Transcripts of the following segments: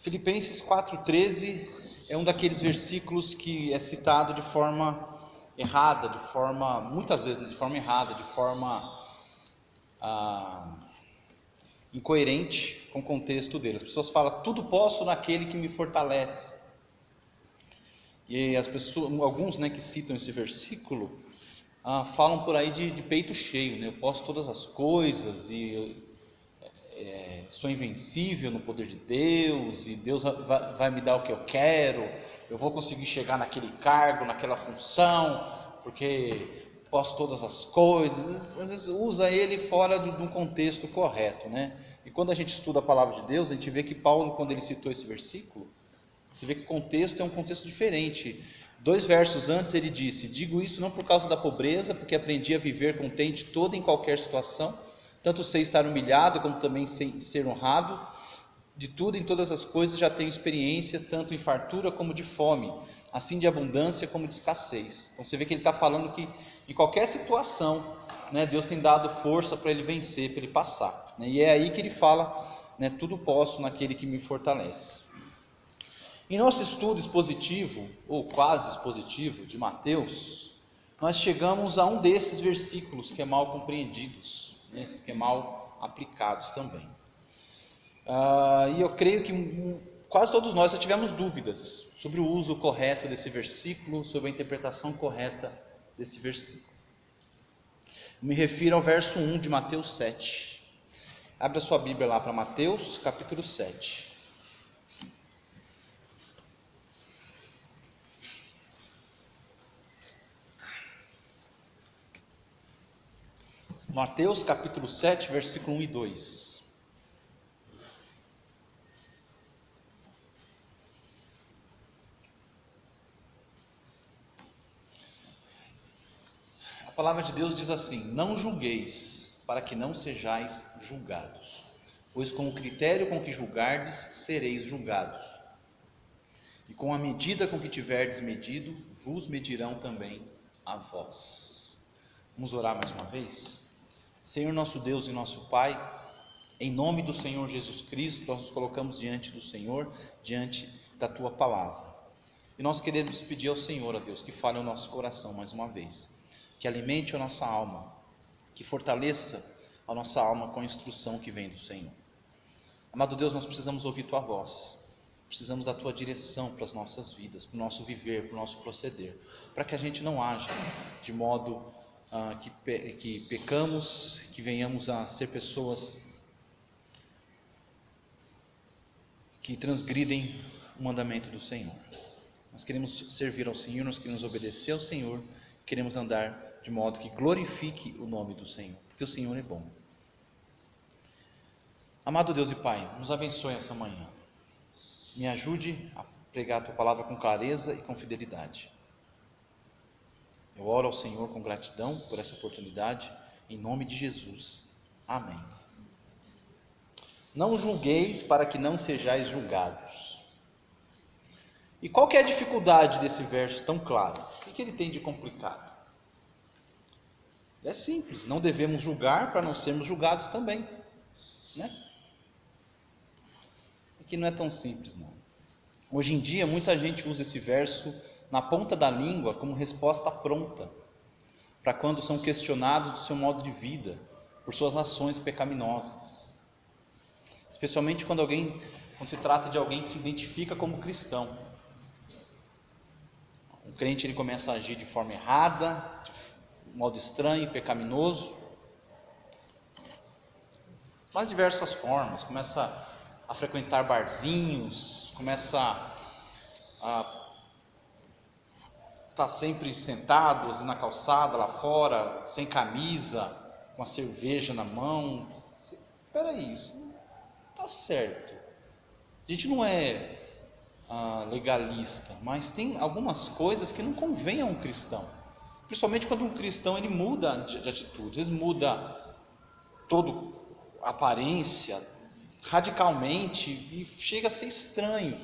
Filipenses 4,13 é um daqueles versículos que é citado de forma errada, muitas vezes de forma errada, de forma incoerente com o contexto dele. As pessoas falam, tudo posso naquele que me fortalece. E as pessoas, alguns, que citam esse versículo, falam por aí de peito cheio, eu posso todas as coisas e sou invencível no poder de Deus, e Deus vai me dar o que eu quero, eu vou conseguir chegar naquele cargo, naquela função, porque posso todas as coisas. Às vezes usa ele fora de um contexto correto, E quando a gente estuda a palavra de Deus, a gente vê que Paulo, quando ele citou esse versículo, você vê que o contexto é um contexto diferente. 2 versos antes ele disse: digo isso não por causa da pobreza, porque aprendi a viver contente toda e em qualquer situação, tanto sei estar humilhado, como também sei ser honrado. De tudo, em todas as coisas já tenho experiência, tanto em fartura como de fome, assim de abundância como de escassez. Então você vê que ele está falando que em qualquer situação, Deus tem dado força para ele vencer, para ele passar. E é aí que ele fala, tudo posso naquele que me fortalece. Em nosso estudo expositivo, ou quase expositivo, de Mateus, nós chegamos a um desses versículos que é mal compreendidos, esses que é mal aplicados também. E eu creio que quase todos nós já tivemos dúvidas sobre o uso correto desse versículo, sobre a interpretação correta desse versículo. Eu me refiro ao verso 1 de Mateus 7. Abra sua Bíblia lá para Mateus, capítulo 7. Mateus capítulo 7, versículo 1 e 2. A palavra de Deus diz assim: não julgueis, para que não sejais julgados, pois com o critério com que julgardes, sereis julgados, e com a medida com que tiverdes medido, vos medirão também a vós. Vamos orar mais uma vez? Senhor nosso Deus e nosso Pai, em nome do Senhor Jesus Cristo, nós nos colocamos diante do Senhor, diante da Tua Palavra. E nós queremos pedir ao Senhor, ó Deus, que fale ao nosso coração mais uma vez, que alimente a nossa alma, que fortaleça a nossa alma com a instrução que vem do Senhor. Amado Deus, nós precisamos ouvir Tua voz, precisamos da Tua direção para as nossas vidas, para o nosso viver, para o nosso proceder, para que a gente não haja de modo que pecamos, que venhamos a ser pessoas que transgridem o mandamento do Senhor. Nós queremos servir ao Senhor, nós queremos obedecer ao Senhor, queremos andar de modo que glorifique o nome do Senhor, porque o Senhor é bom. Amado Deus e Pai, nos abençoe essa manhã, me ajude a pregar a Tua palavra com clareza e com fidelidade. Eu oro ao Senhor com gratidão por essa oportunidade, em nome de Jesus. Amém. Não julgueis para que não sejais julgados. E qual que é a dificuldade desse verso tão claro? O que ele tem de complicado? É simples, não devemos julgar para não sermos julgados também, Aqui não é tão simples, não. Hoje em dia, muita gente usa esse verso na ponta da língua como resposta pronta para quando são questionados do seu modo de vida, por suas ações pecaminosas. Especialmente quando se trata de alguém que se identifica como cristão. O crente ele começa a agir de forma errada, de modo estranho, pecaminoso, mas diversas formas. Começa a frequentar barzinhos, começa a estar sempre sentado na calçada lá fora, sem camisa, com a cerveja na mão. Espera aí, isso não está certo. A gente não é legalista, mas tem algumas coisas que não convém a um cristão, principalmente quando um cristão ele muda de atitude, ele muda toda a aparência radicalmente e chega a ser estranho.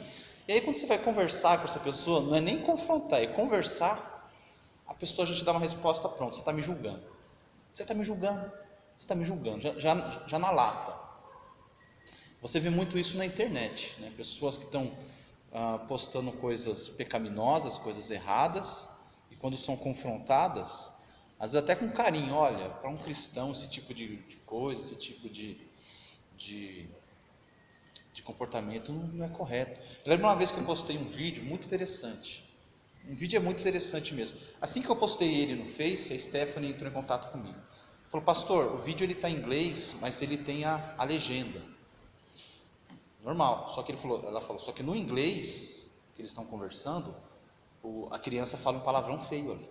E aí quando você vai conversar com essa pessoa, não é nem confrontar, é conversar, a pessoa já te dá uma resposta pronta: você está me julgando, você está me julgando, você está me julgando, já na lata. Você vê muito isso na internet, né? Pessoas que estão postando coisas pecaminosas, coisas erradas, e quando são confrontadas, às vezes até com carinho, olha, para um cristão esse tipo de coisa, esse tipo de comportamento não é correto. Eu lembro uma vez que eu postei um vídeo muito interessante. Um vídeo é muito interessante mesmo. Assim que eu postei ele no Face, a Stephanie entrou em contato comigo. Falou, pastor, o vídeo ele está em inglês, mas ele tem a legenda. Normal. Só que ela falou, só que no inglês que eles estão conversando, a criança fala um palavrão feio ali.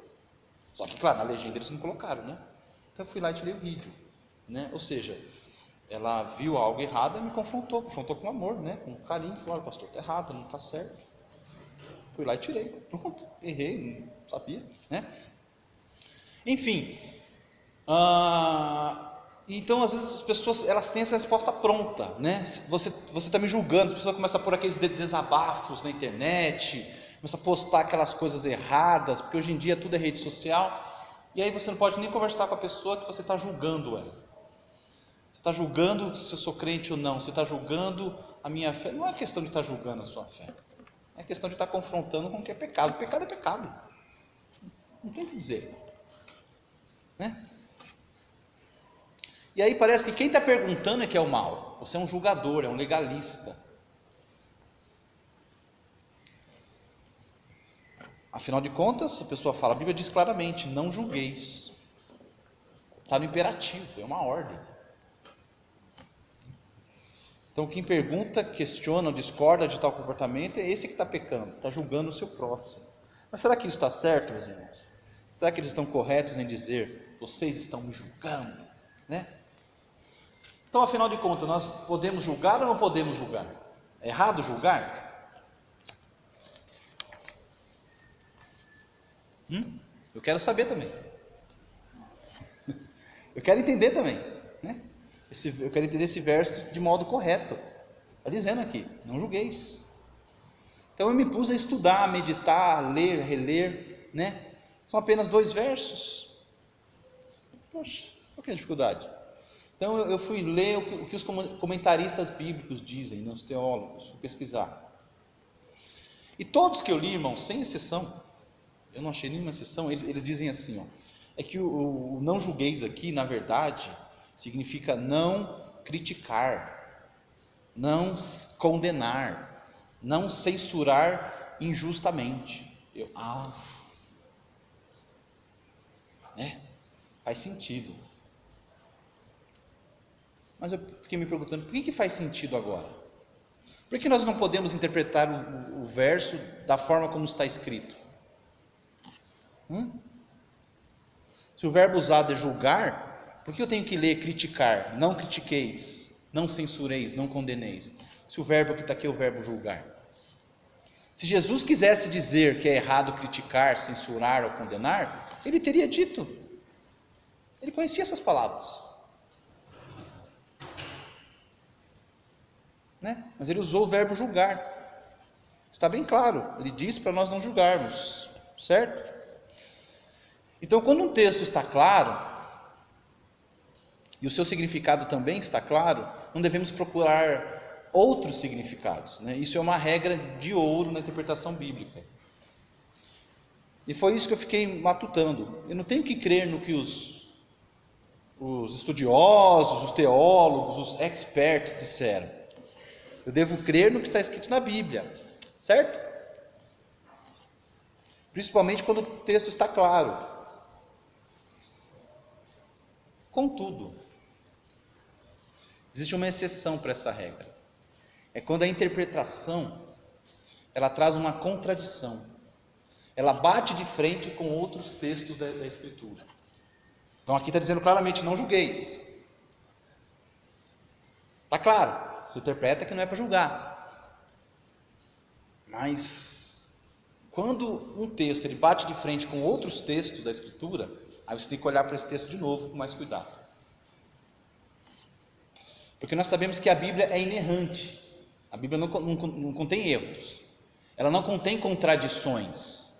Só que, claro, na legenda eles não colocaram, né? Então eu fui lá e tirei o vídeo, né? Ou seja, ela viu algo errado e me confrontou com amor, né? Com carinho, falou, olha, pastor, está errado, não está certo. Fui lá e tirei, pronto, errei, não sabia, né? Enfim, então às vezes as pessoas, elas têm essa resposta pronta, né? Você está me julgando, as pessoas começam a pôr aqueles desabafos na internet, começam a postar aquelas coisas erradas, porque hoje em dia tudo é rede social, e aí você não pode nem conversar com a pessoa que você está julgando ela. Você está julgando se eu sou crente ou não, você está julgando a minha fé. Não é questão de estar julgando a sua fé, é questão de estar confrontando com o que é pecado. Pecado é pecado, não tem o que dizer, né? E aí parece que quem está perguntando é que é o mal. Você é um julgador, é um legalista. Afinal de contas, a pessoa fala, a Bíblia diz claramente, não julgueis. Está no imperativo, é uma ordem. Então quem pergunta, questiona, discorda de tal comportamento, é esse que está pecando, está julgando o seu próximo. Mas será que isso está certo, meus irmãos? Será que eles estão corretos em dizer, vocês estão me julgando, né? Então, afinal de contas, nós podemos julgar ou não podemos julgar? É errado julgar? Eu quero saber também. Eu quero entender também, né? Eu quero entender esse verso de modo correto. Está dizendo aqui, não julgueis. Então eu me pus a estudar, a meditar, a ler, reler, né? São apenas 2 versos. Poxa, qual que é a dificuldade? Então eu fui ler o que os comentaristas bíblicos dizem, né, os teólogos, fui pesquisar. E todos que eu li, irmãos, sem exceção, eu não achei nenhuma exceção, eles dizem assim, ó, é que o não julgueis aqui, na verdade, significa não criticar, não condenar, não censurar injustamente. Faz sentido. Mas eu fiquei me perguntando, por que faz sentido agora? Por que nós não podemos interpretar o verso da forma como está escrito? Se o verbo usado é julgar, por que eu tenho que ler criticar? Não critiqueis, não censureis, não condeneis. Se o verbo que está aqui é o verbo julgar. Se Jesus quisesse dizer que é errado criticar, censurar ou condenar, ele teria dito. Ele conhecia essas palavras. Né? Mas ele usou o verbo julgar. Está bem claro, ele disse para nós não julgarmos, certo? Então, quando um texto está claro, e o seu significado também está claro, não devemos procurar outros significados, né? Isso é uma regra de ouro na interpretação bíblica. E foi isso que eu fiquei matutando. Eu não tenho que crer no que os estudiosos, os teólogos, os experts disseram. Eu devo crer no que está escrito na Bíblia, certo? Principalmente quando o texto está claro. Contudo, existe uma exceção para essa regra. É quando a interpretação, ela traz uma contradição. Ela bate de frente com outros textos da Escritura. Então aqui está dizendo claramente, não julgueis. Está claro. Você interpreta que não é para julgar. Mas quando um texto ele bate de frente com outros textos da Escritura, aí você tem que olhar para esse texto de novo com mais cuidado. Porque nós sabemos que a Bíblia é inerrante. A Bíblia não contém erros. Ela não contém contradições.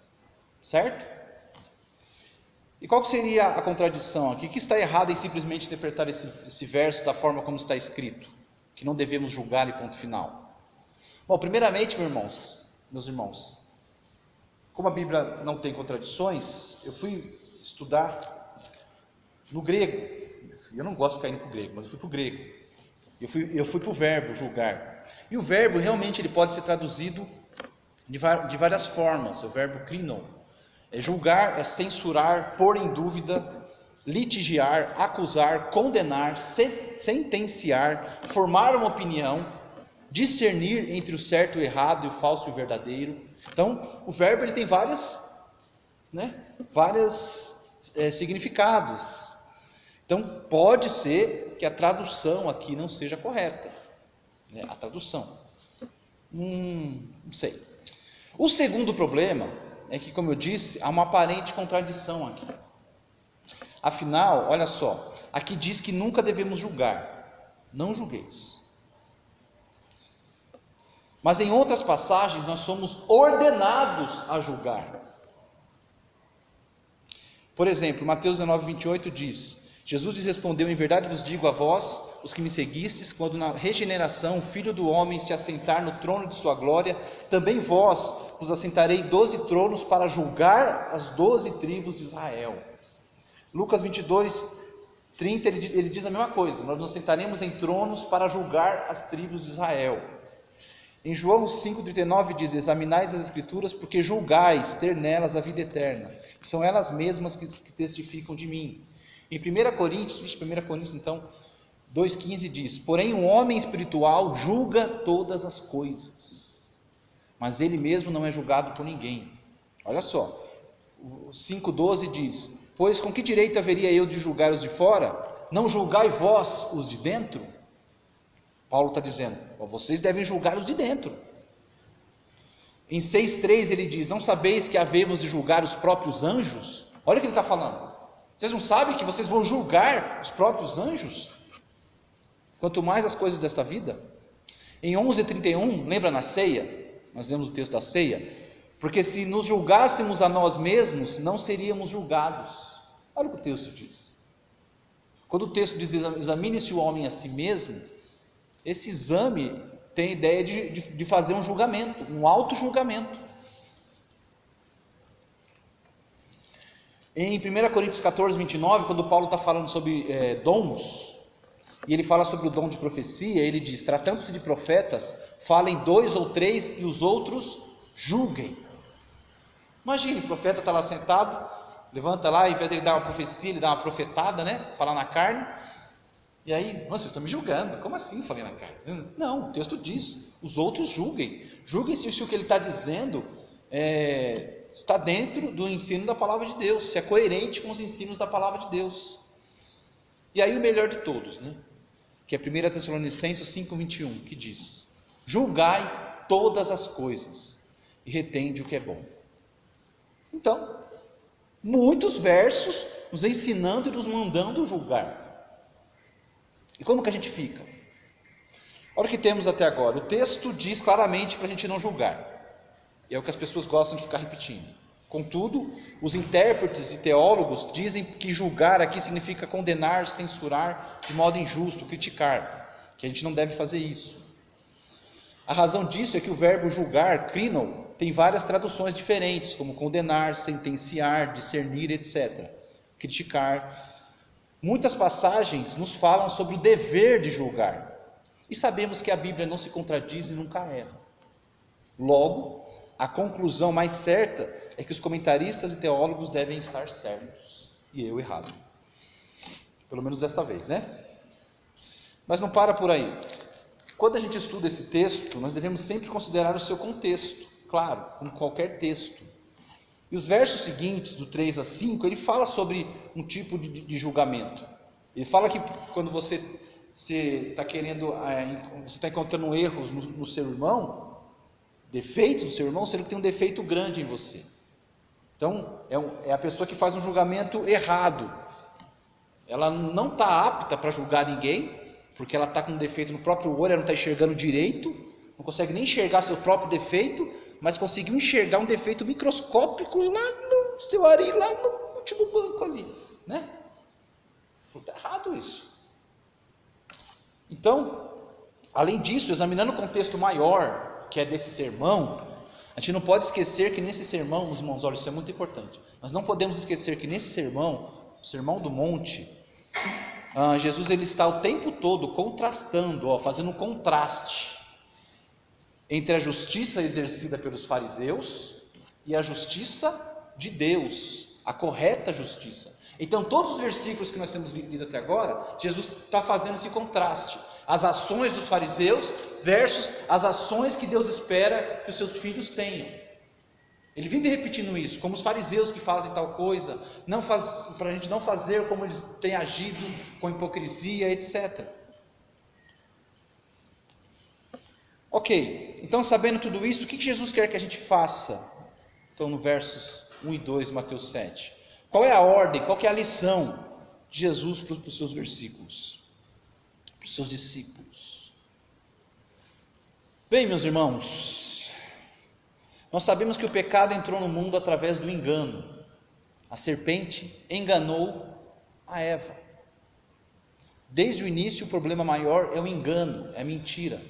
Certo? E qual que seria a contradição aqui? O que está errado em simplesmente interpretar esse verso da forma como está escrito? O que não devemos julgar e ponto final? Bom, primeiramente, meus irmãos, como a Bíblia não tem contradições, eu fui estudar no grego. Eu não gosto de cair para o grego, mas eu fui para o grego. Eu fui para o verbo julgar. E o verbo realmente ele pode ser traduzido de várias formas. O verbo krino. Julgar é censurar, pôr em dúvida, litigiar, acusar, condenar, sentenciar, formar uma opinião, discernir entre o certo e o errado e o falso e o verdadeiro. Então, o verbo ele tem vários significados. Então, pode ser que a tradução aqui não seja correta. A tradução. Não sei. O segundo problema é que, como eu disse, há uma aparente contradição aqui. Afinal, olha só, aqui diz que nunca devemos julgar. Não julgueis. Mas em outras passagens nós somos ordenados a julgar. Por exemplo, Mateus 19:28 diz: Jesus lhes respondeu: em verdade vos digo a vós, os que me seguistes, quando na regeneração o Filho do Homem se assentar no trono de sua glória, também vós vos assentarei 12 tronos para julgar as 12 tribos de Israel. Lucas 22:30 ele diz a mesma coisa: nós nos assentaremos em tronos para julgar as tribos de Israel. Em João 5,39 diz: examinai as Escrituras, porque julgais ter nelas a vida eterna, e são elas mesmas que testificam de mim. Em 1 Coríntios então, 2,15 diz: porém um homem espiritual julga todas as coisas, mas ele mesmo não é julgado por ninguém. Olha só, 5,12 diz: pois com que direito haveria eu de julgar os de fora? Não julgai vós os de dentro? Paulo está dizendo: vocês devem julgar os de dentro. Em 6,3 ele diz: não sabeis que havemos de julgar os próprios anjos? Olha o que ele está falando. Vocês não sabem que vocês vão julgar os próprios anjos? Quanto mais as coisas desta vida. Em 11,31, lembra na ceia? Nós lemos o texto da ceia. Porque se nos julgássemos a nós mesmos, não seríamos julgados. Olha o que o texto diz. Quando o texto diz: examine-se o homem a si mesmo, esse exame tem a ideia de fazer um julgamento, um auto-julgamento. Em 1 Coríntios 14:29, quando Paulo está falando sobre dons, e ele fala sobre o dom de profecia, ele diz: tratando-se de profetas, falem 2 ou 3 e os outros julguem. Imagine, o profeta está lá sentado, levanta lá, ao invés de ele dar uma profecia, ele dá uma profetada, falar na carne. E aí: vocês estão me julgando, como assim falei na carne? Não, o texto diz: os outros julguem. Julguem se o que ele está dizendo está dentro do ensino da palavra de Deus, se é coerente com os ensinos da palavra de Deus. E aí o melhor de todos, que é 1 Tessalonicenses 5:21, que diz: julgai todas as coisas e retende o que é bom. Então, muitos versos nos ensinando e nos mandando julgar. E como que a gente fica? Olha o que temos até agora. O texto diz claramente para a gente não julgar. E é o que as pessoas gostam de ficar repetindo. Contudo, os intérpretes e teólogos dizem que julgar aqui significa condenar, censurar de modo injusto, criticar. Que a gente não deve fazer isso. A razão disso é que o verbo julgar, krino, tem várias traduções diferentes, como condenar, sentenciar, discernir, etc. Criticar. Muitas passagens nos falam sobre o dever de julgar. E sabemos que a Bíblia não se contradiz e nunca erra. Logo, a conclusão mais certa é que os comentaristas e teólogos devem estar certos e eu errado. Pelo menos desta vez, Mas não para por aí. Quando a gente estuda esse texto, nós devemos sempre considerar o seu contexto, claro, como qualquer texto. E os versos seguintes, do 3 a 5, ele fala sobre um tipo de julgamento. Ele fala que quando você está você está encontrando erros no seu irmão, defeitos do seu irmão, sendo que tem um defeito grande em você. Então, é a pessoa que faz um julgamento errado. Ela não está apta para julgar ninguém, porque ela está com um defeito no próprio olho, ela não está enxergando direito, não consegue nem enxergar seu próprio defeito, mas conseguiu enxergar um defeito microscópico lá no seu ari, lá no último banco ali, Está errado isso. Então, Além disso, examinando o contexto maior, que é desse sermão, a gente não pode esquecer que nesse sermão, meus irmãos, olha, isso é muito importante. Nós não podemos esquecer que nesse sermão, o Sermão do Monte, Jesus ele está o tempo todo contrastando, fazendo um contraste entre a justiça exercida pelos fariseus e a justiça de Deus, a correta justiça. Então, todos os versículos que nós temos lido até agora, Jesus está fazendo esse contraste. As ações dos fariseus versus as ações que Deus espera que os seus filhos tenham. Ele vive repetindo isso, como os fariseus que fazem tal coisa, para a gente não fazer como eles têm agido com hipocrisia, etc. Ok, então sabendo tudo isso, o que Jesus quer que a gente faça? Então no versos 1 e 2, Mateus 7. Qual é a ordem, qual que é a lição de Jesus para os seus versículos? Para os seus discípulos. Bem, meus irmãos, nós sabemos que o pecado entrou no mundo através do engano. A serpente enganou a Eva. Desde o início, o problema maior é o engano, é a mentira.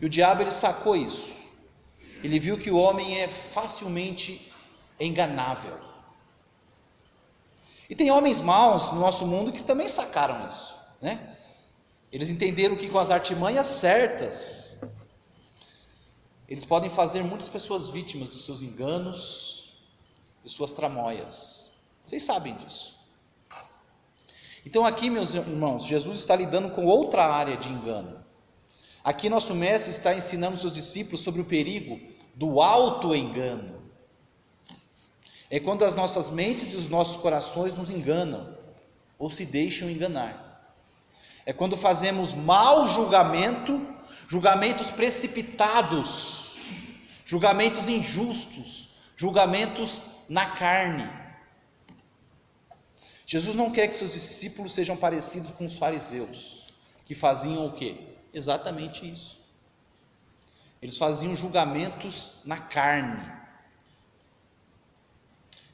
E o diabo ele sacou isso. Ele viu que o homem é facilmente enganável. E tem homens maus no nosso mundo que também sacaram isso, né? Eles entenderam que com as artimanhas certas, eles podem fazer muitas pessoas vítimas dos seus enganos, de suas tramóias. Vocês sabem disso. Então aqui, meus irmãos, Jesus está lidando com outra área de engano. Aqui nosso mestre está ensinando seus discípulos sobre o perigo do auto-engano. É quando as nossas mentes e os nossos corações nos enganam, ou se deixam enganar. É quando fazemos mau julgamento, julgamentos precipitados, julgamentos injustos, julgamentos na carne. Jesus não quer que seus discípulos sejam parecidos com os fariseus, que faziam o quê? Exatamente isso. Eles faziam julgamentos na carne.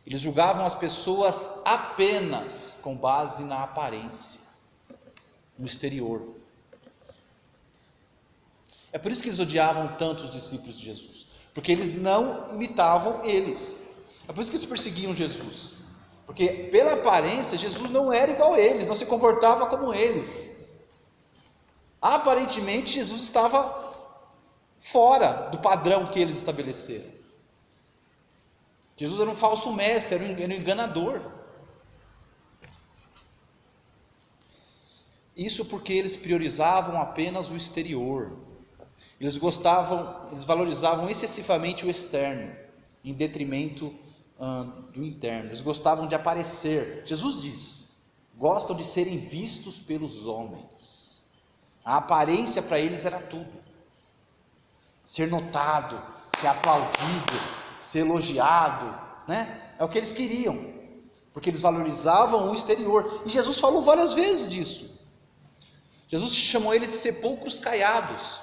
Eles julgavam as pessoas apenas com base na aparência, no exterior. É por isso que eles odiavam tanto os discípulos de Jesus, porque eles não imitavam eles. É por isso que eles perseguiam Jesus, porque pela aparência Jesus não era igual a eles, não se comportava como eles. Aparentemente Jesus estava fora do padrão que eles estabeleceram. Jesus era um falso mestre, era um enganador. Isso porque eles priorizavam apenas o exterior. Eles valorizavam excessivamente o externo, em detrimento do interno. Eles gostavam de aparecer. Jesus diz: gostam de serem vistos pelos homens. A aparência para eles era tudo. Ser notado, ser aplaudido, ser elogiado, né? É o que eles queriam, porque eles valorizavam o exterior. E Jesus falou várias vezes disso. Jesus chamou eles de sepulcros caiados.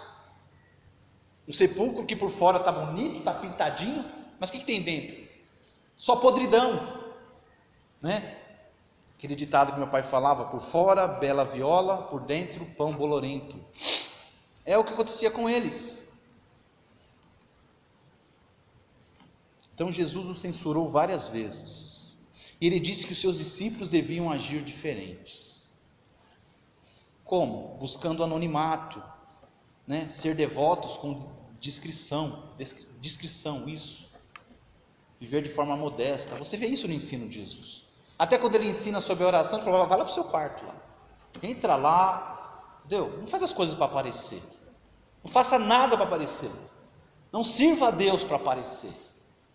O sepulcro que por fora está bonito, está pintadinho, mas o que tem dentro? Só podridão, né? Aquele ditado que meu pai falava: por fora bela viola, por dentro pão bolorento. É o que acontecia com eles. Então Jesus os censurou várias vezes. E ele disse que os seus discípulos deviam agir diferentes. Como? Buscando anonimato, né? Ser devotos com discrição, isso. Viver de forma modesta. Você vê isso no ensino de Jesus. Até quando ele ensina sobre a oração, ele fala: vai lá para o seu quarto, lá. Entra lá, entendeu? Não faz as coisas para aparecer. Não faça nada para aparecer. Não sirva a Deus para aparecer.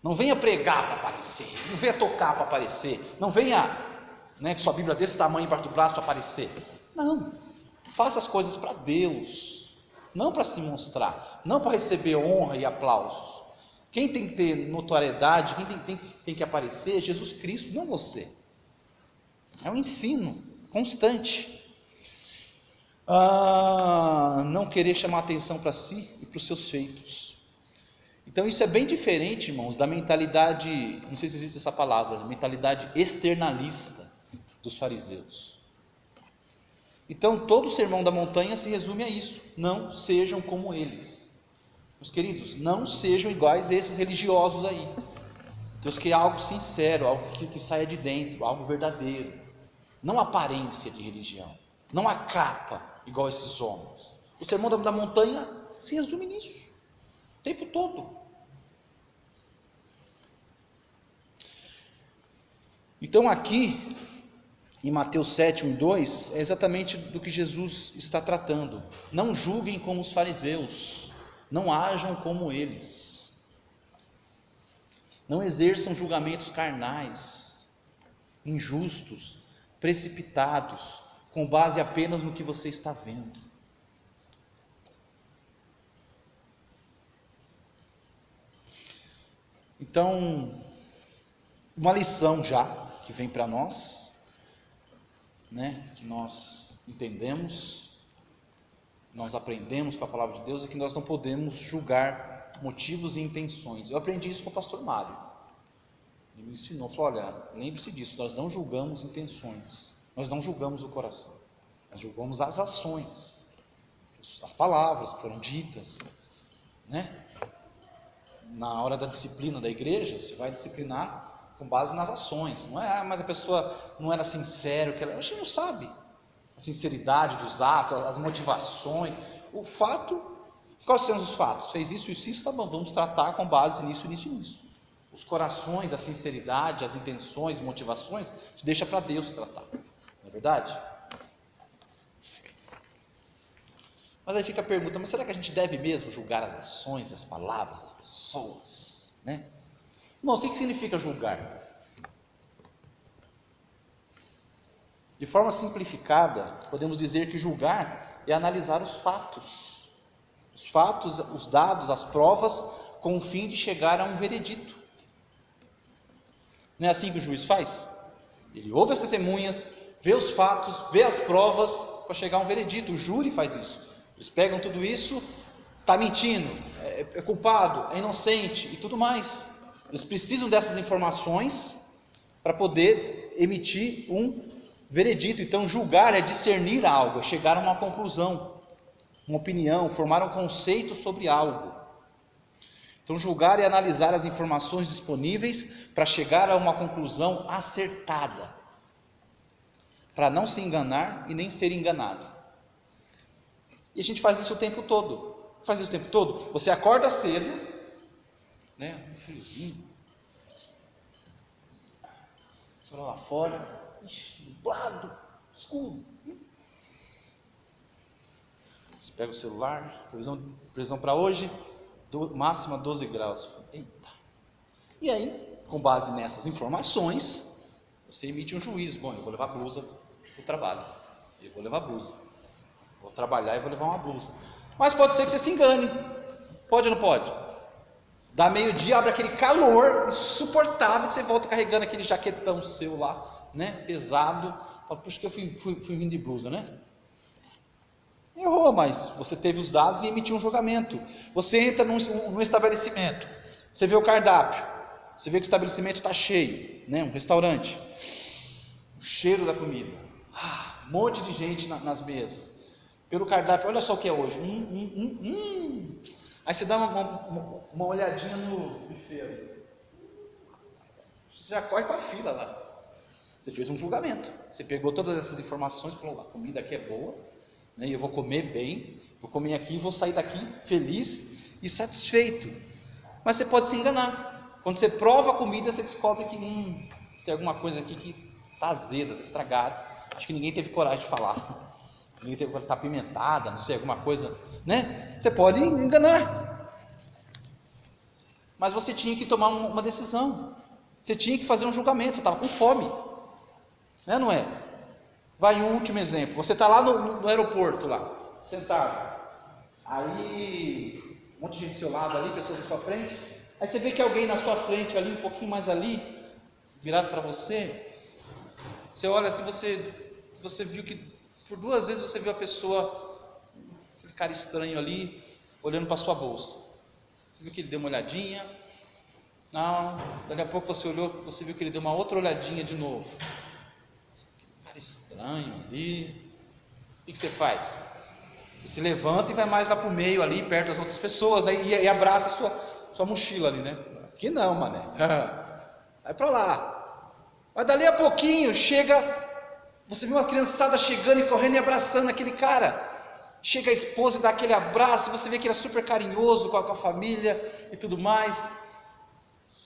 Não venha pregar para aparecer, não venha tocar para aparecer, não venha, né, com sua Bíblia desse tamanho embaixo do braço para aparecer. Não, faça as coisas para Deus, não para se mostrar, não para receber honra e aplausos. Quem tem que ter notoriedade, quem tem que aparecer é Jesus Cristo, não você. É um ensino constante. Não querer chamar atenção para si e para os seus feitos. Então isso é bem diferente, irmãos, da mentalidade, não sei se existe essa palavra, mentalidade externalista dos fariseus. Então, todo o Sermão da Montanha se resume a isso: não sejam como eles. Meus queridos, não sejam iguais a esses religiosos aí. Deus quer algo sincero, algo que saia de dentro, algo verdadeiro. Não aparência de religião, não a capa igual a esses homens. O Sermão da Montanha se resume nisso, o tempo todo. Então aqui, em Mateus 7, 1 e 2, é exatamente do que Jesus está tratando. Não julguem como os fariseus, não hajam como eles. Não exerçam julgamentos carnais, injustos, precipitados, com base apenas no que você está vendo. Então, uma lição já que vem para nós, né, que nós entendemos, nós aprendemos com a palavra de Deus, é que nós não podemos julgar motivos e intenções. Eu aprendi isso com o pastor Mário. Ele me ensinou, falou: olha, lembre-se disso, nós não julgamos intenções, nós não julgamos o coração, nós julgamos as ações, as palavras que foram ditas, né? Na hora da disciplina da igreja, você vai disciplinar com base nas ações, não é, mas a pessoa não era sincera, a gente não sabe a sinceridade dos atos, as motivações, o fato, quais são os fatos? Fez isso, tá bom, vamos tratar com base nisso. Os corações, a sinceridade, as intenções, motivações, deixa para Deus tratar, não é verdade? Mas aí fica a pergunta: mas será que a gente deve mesmo julgar as ações, as palavras, as pessoas, né? Não, o que significa julgar? De forma simplificada, podemos dizer que julgar é analisar os fatos, os dados, as provas, com o fim de chegar a um veredito. Não é assim que o juiz faz? Ele ouve as testemunhas, vê os fatos, vê as provas, para chegar a um veredito. O júri faz isso. Eles pegam tudo isso, está mentindo, é culpado, é inocente e tudo mais. Eles precisam dessas informações para poder emitir um veredito. Então, julgar é discernir algo, é chegar a uma conclusão, uma opinião, formar um conceito sobre algo. Então, julgar é analisar as informações disponíveis para chegar a uma conclusão acertada, para não se enganar e nem ser enganado. E a gente faz isso o tempo todo. Você acorda cedo, né? Um friozinho. Você olha lá fora, nublado, escuro. Você pega o celular, previsão para hoje, máxima 12 graus. Eita. E aí, com base nessas informações, você emite um juízo. Bom, eu vou levar blusa para o trabalho. Eu vou levar blusa. Vou trabalhar e vou levar uma blusa. Mas pode ser que você se engane. Pode ou não pode? Dá meio-dia, abre aquele calor insuportável, que você volta carregando aquele jaquetão seu lá, né? Pesado. Fala: puxa, que eu fui vindo de blusa, né? Errou, mas você teve os dados e emitiu um julgamento. Você entra num estabelecimento, você vê o cardápio, você vê que o estabelecimento está cheio, né? Um restaurante. O cheiro da comida. Um monte de gente nas mesas. Pelo cardápio, olha só o que é hoje. Aí você dá uma olhadinha no buffet. Você já corre para a fila lá. Você fez um julgamento. Você pegou todas essas informações e falou: a comida aqui é boa, né? Eu vou comer bem, vou comer aqui e vou sair daqui feliz e satisfeito. Mas você pode se enganar. Quando você prova a comida, você descobre que tem alguma coisa aqui que está azeda, está estragada. Acho que ninguém teve coragem de falar. Está apimentada, não sei, alguma coisa, né? Você pode enganar. Mas você tinha que tomar uma decisão. Você tinha que fazer um julgamento. Você estava com fome, né? Não é? Vai um último exemplo. Você está lá no aeroporto, lá, sentado. Aí, um monte de gente do seu lado ali, pessoas à sua frente. Aí você vê que alguém na sua frente ali, um pouquinho mais ali, virado para você. Você olha, se você viu que por 2 vezes você viu a pessoa, aquele cara estranho ali, olhando para a sua bolsa. Você viu que ele deu uma olhadinha. Não, daqui a pouco você olhou, você viu que ele deu uma outra olhadinha de novo. Cara estranho ali. O que você faz? Você se levanta e vai mais lá para o meio ali, perto das outras pessoas, né? E abraça a sua mochila ali, né? Aqui não, mané. Vai para lá. Mas dali a pouquinho chega, você vê uma criançada chegando e correndo e abraçando aquele cara. Chega a esposa e dá aquele abraço, você vê que ele é super carinhoso com a família e tudo mais.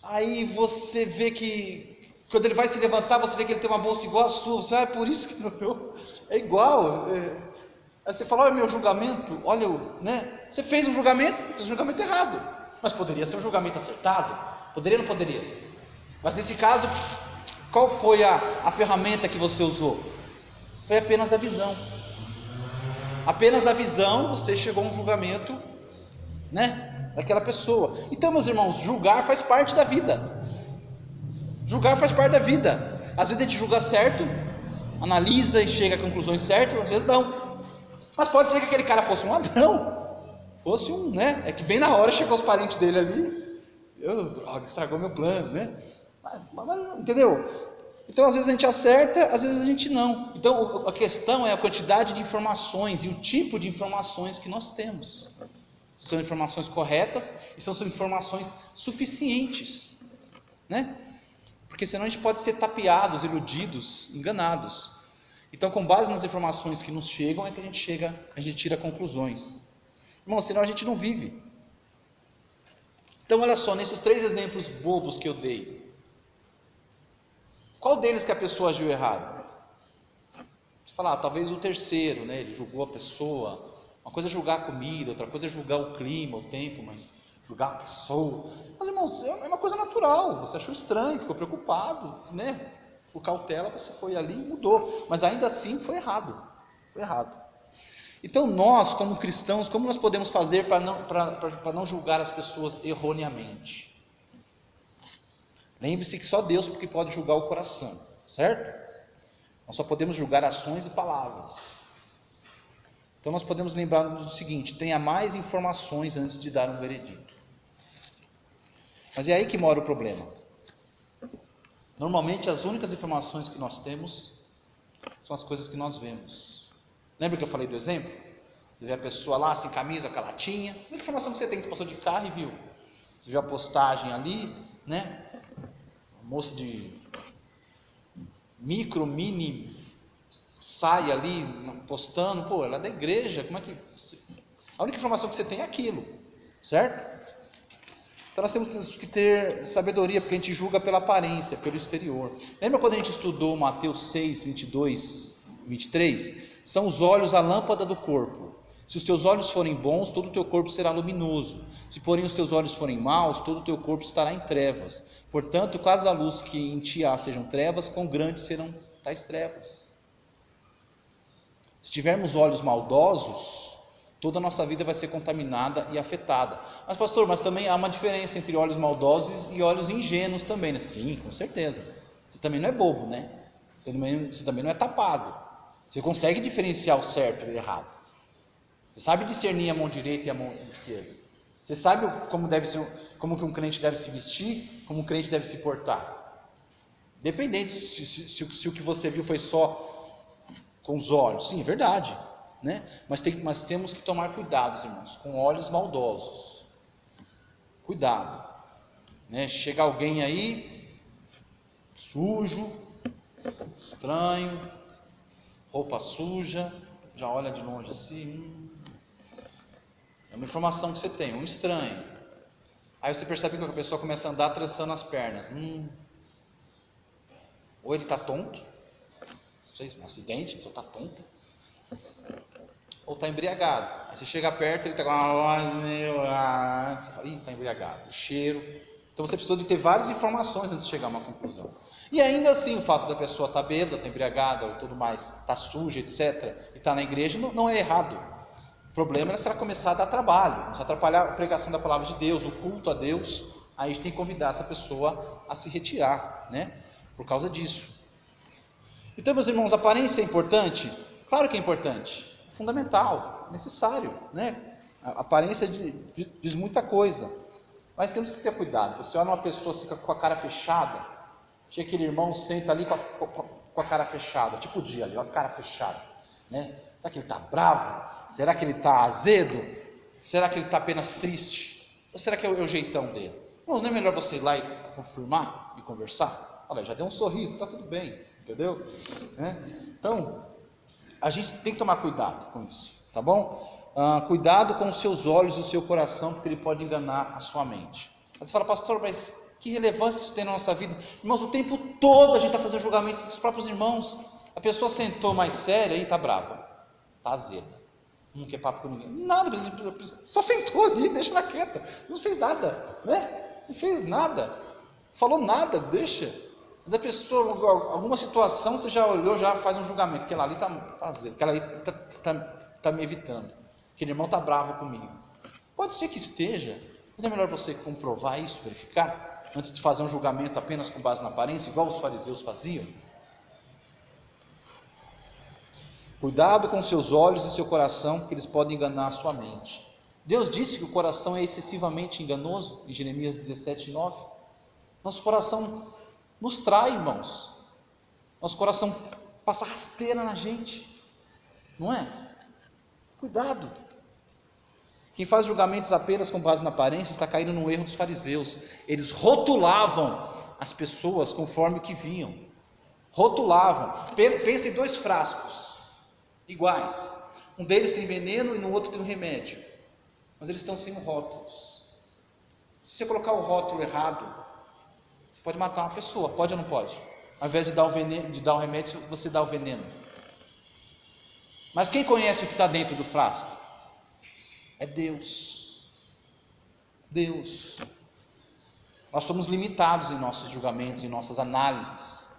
Aí você vê que quando ele vai se levantar, você vê que ele tem uma bolsa igual a sua. Você é por isso que é igual. Aí você fala, olha o meu julgamento, olha, né? Você fez um julgamento errado, mas poderia ser um julgamento acertado. Poderia ou não poderia? Mas nesse caso, qual foi a ferramenta que você usou? Foi apenas a visão. Apenas a visão, você chegou a um julgamento, né, daquela pessoa. Então, meus irmãos, julgar faz parte da vida. Julgar faz parte da vida. Às vezes a gente julga certo, analisa e chega a conclusões certas, às vezes não. Mas pode ser que aquele cara fosse um ladrão, fosse né? É que bem na hora chegou os parentes dele ali, droga, estragou meu plano, né? Mas, entendeu? Então às vezes a gente acerta, às vezes a gente não. Então a questão é a quantidade de informações e o tipo de informações que nós temos. São informações corretas e são informações suficientes, né? Porque senão a gente pode ser tapeados, iludidos, enganados. Então, com base nas informações que nos chegam, é que a gente tira conclusões. Irmão, senão a gente não vive. Então, olha só, nesses 3 exemplos bobos que eu dei, qual deles que a pessoa agiu errado? Você fala, talvez o terceiro, né? Ele julgou a pessoa. Uma coisa é julgar a comida, outra coisa é julgar o clima, o tempo, mas julgar a pessoa. Mas, irmãos, é uma coisa natural. Você achou estranho, ficou preocupado, né? Por cautela, você foi ali e mudou. Mas ainda assim foi errado. Foi errado. Então nós, como cristãos, como nós podemos fazer para não julgar as pessoas erroneamente? Lembre-se que só Deus porque pode julgar o coração, certo? Nós só podemos julgar ações e palavras. Então nós podemos lembrar do seguinte: tenha mais informações antes de dar um veredito. Mas é aí que mora o problema. Normalmente as únicas informações que nós temos são as coisas que nós vemos. Lembra que eu falei do exemplo? Você vê a pessoa lá sem camisa, com a latinha. A única informação que você tem, você passou de carro e viu. Você viu a postagem ali, né? Uma moça de mini saia ali postando, pô, ela é da igreja, como é que... A única informação que você tem é aquilo, certo? Então nós temos que ter sabedoria, porque a gente julga pela aparência, pelo exterior. Lembra quando a gente estudou Mateus 6, 22, 23? São os olhos a lâmpada do corpo. Se os teus olhos forem bons, todo o teu corpo será luminoso. Se porém os teus olhos forem maus, todo o teu corpo estará em trevas. Portanto, caso a luz que em ti há sejam trevas, quão grandes serão tais trevas. Se tivermos olhos maldosos, toda a nossa vida vai ser contaminada e afetada. Mas pastor, mas também há uma diferença entre olhos maldosos e olhos ingênuos também, né? Sim, com certeza. Você também não é bobo, né? Você também não é tapado. Você consegue diferenciar o certo e o errado. Você sabe discernir a mão direita e a mão esquerda. Você sabe como que um crente deve se vestir, como um crente deve se portar. Dependente se o que você viu foi só com os olhos. Sim, é verdade. Né? Mas temos que tomar cuidados, irmãos, com olhos maldosos. Cuidado, né? Chega alguém aí sujo, estranho, roupa suja, já olha de longe assim, é uma informação que você tem, um estranho. Aí você percebe que a pessoa começa a andar trançando as pernas. Ou ele está tonto, não sei, um acidente, a pessoa está tonta, ou está embriagado. Aí você chega perto, ele está com uma voz meio... Você fala, está embriagado. O cheiro. Então você precisa de ter várias informações antes de chegar a uma conclusão. E ainda assim, o fato da pessoa estar bêbada, estar embriagada, ou tudo mais, estar suja, etc., e estar na igreja, não é errado. O problema é se ela começar a dar trabalho, se atrapalhar a pregação da palavra de Deus, o culto a Deus. Aí a gente tem que convidar essa pessoa a se retirar, né? Por causa disso. Então, meus irmãos, a aparência é importante? Claro que é importante. Fundamental, necessário, né? A aparência diz muita coisa, mas temos que ter cuidado. Você olha uma pessoa assim, com a cara fechada, tinha aquele irmão senta ali com a cara fechada, tipo o dia ali, ó, a cara fechada. né? Será que ele está bravo? Será que ele está azedo? Será que ele está apenas triste? Ou será que é o jeitão dele? Não é melhor você ir lá e confirmar e conversar? Olha, já deu um sorriso, está tudo bem, entendeu? Então, a gente tem que tomar cuidado com isso, tá bom? Cuidado com os seus olhos e o seu coração, porque ele pode enganar a sua mente. Aí você fala, pastor, mas que relevância isso tem na nossa vida? Irmãos, o tempo todo a gente está fazendo julgamento dos próprios irmãos. A pessoa sentou mais séria e está brava, está azeda, não quer papo com ninguém, nada, só sentou ali, deixa ela quieta, não fez nada, né? Não fez nada, falou nada, deixa. Mas a pessoa, alguma situação, você já olhou, já faz um julgamento, aquela ali está azeda, aquela ali está me evitando, aquele irmão está bravo comigo. Pode ser que esteja, mas é melhor você comprovar isso, verificar, antes de fazer um julgamento apenas com base na aparência, igual os fariseus faziam. Cuidado com seus olhos e seu coração, porque eles podem enganar a sua mente. Deus disse que o coração é excessivamente enganoso, em Jeremias 17:9. Nosso coração nos trai, irmãos. Nosso coração passa rasteira na gente, não é? Cuidado. Quem faz julgamentos apenas com base na aparência está caindo no erro dos fariseus. Eles rotulavam as pessoas conforme o que viam. Rotulavam. Pensa em 2 frascos iguais. Um deles tem veneno e no outro tem um remédio. Mas eles estão sem rótulos. Se você colocar o rótulo errado, você pode matar uma pessoa. Pode ou não pode? Ao invés de dar o remédio, você dá o veneno. Mas quem conhece o que está dentro do frasco? É Deus. Deus. Nós somos limitados em nossos julgamentos, em nossas análises.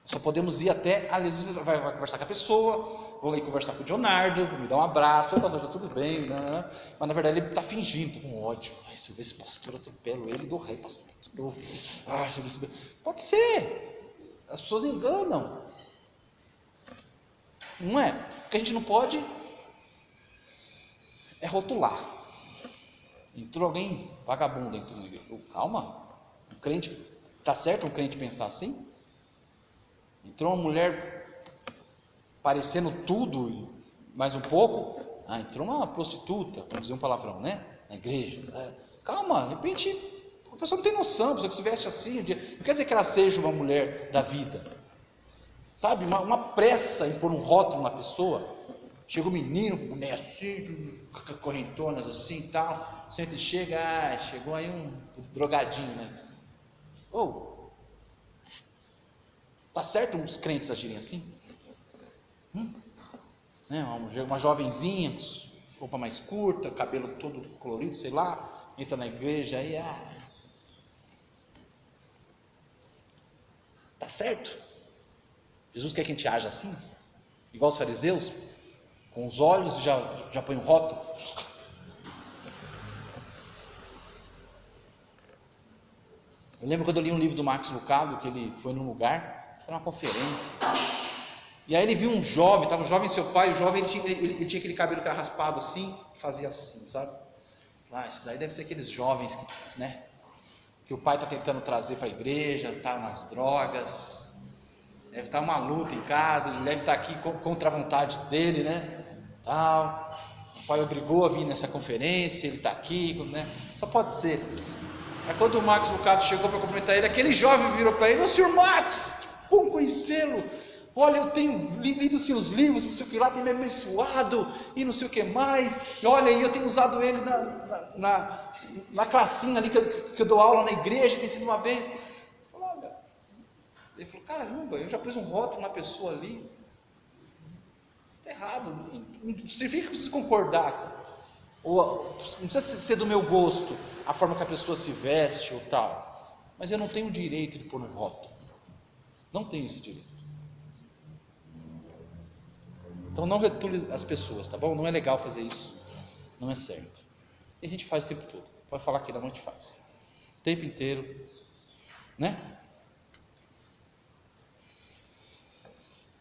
Só podemos ir até, às vezes vai conversar com a pessoa, vou lá conversar com o Leonardo, me dar um abraço, pastor, tá tudo bem, né? Mas na verdade ele está fingindo, com ódio. Se eu ver esse pastor, eu atropelo ele do rei, pastor. Pode ser, as pessoas enganam, não é? O que a gente não pode é rotular. Entrou alguém vagabundo, entrou na igreja. Calma, um crente, está certo um crente pensar assim? Entrou uma mulher parecendo tudo, mais um pouco. Entrou uma prostituta, vamos dizer um palavrão, né? Na igreja. Calma, de repente a pessoa não tem noção, a pessoa que se veste assim. Não quer dizer que ela seja uma mulher da vida. Sabe, uma pressa em pôr um rótulo na pessoa. Chega o menino, mulher assim, correntonas assim e tal. Senta e chega, chegou aí um drogadinho, né? Tá certo uns crentes agirem assim? Uma jovenzinha, roupa mais curta, cabelo todo colorido, sei lá, entra na igreja aí, tá certo? Jesus quer que a gente haja assim? Igual os fariseus? Com os olhos já põe um rótulo? Eu lembro quando eu li um livro do Max Lucado, que ele foi num lugar, era uma conferência, e aí ele viu um jovem, estava um jovem e seu pai, o jovem ele tinha aquele cabelo que era raspado assim, fazia assim, sabe? Isso daí deve ser aqueles jovens que o pai está tentando trazer para a igreja, está nas drogas, deve estar uma luta em casa, ele deve estar aqui contra a vontade dele, né? Tal. O pai obrigou a vir nessa conferência, ele está aqui, né? Só pode ser. Aí quando o Max Lucado chegou para cumprimentar ele, aquele jovem virou para ele: "Ô senhor Max, que bom conhecê-lo, olha, eu tenho lido os seus livros, não sei o que lá, tem me abençoado, e não sei o que mais, e olha, eu tenho usado eles na classinha ali que eu dou aula na igreja, tem sido uma vez." Ele falou: "Caramba, eu já pus um rótulo na pessoa ali, está errado, não significa que eu preciso concordar, ou não precisa ser do meu gosto a forma que a pessoa se veste ou tal, mas eu não tenho o direito de pôr um rótulo, não tenho esse direito." Então não retule as pessoas, tá bom? Não é legal fazer isso, não é certo. E a gente faz o tempo todo, pode falar que não, a gente faz, o tempo inteiro, né?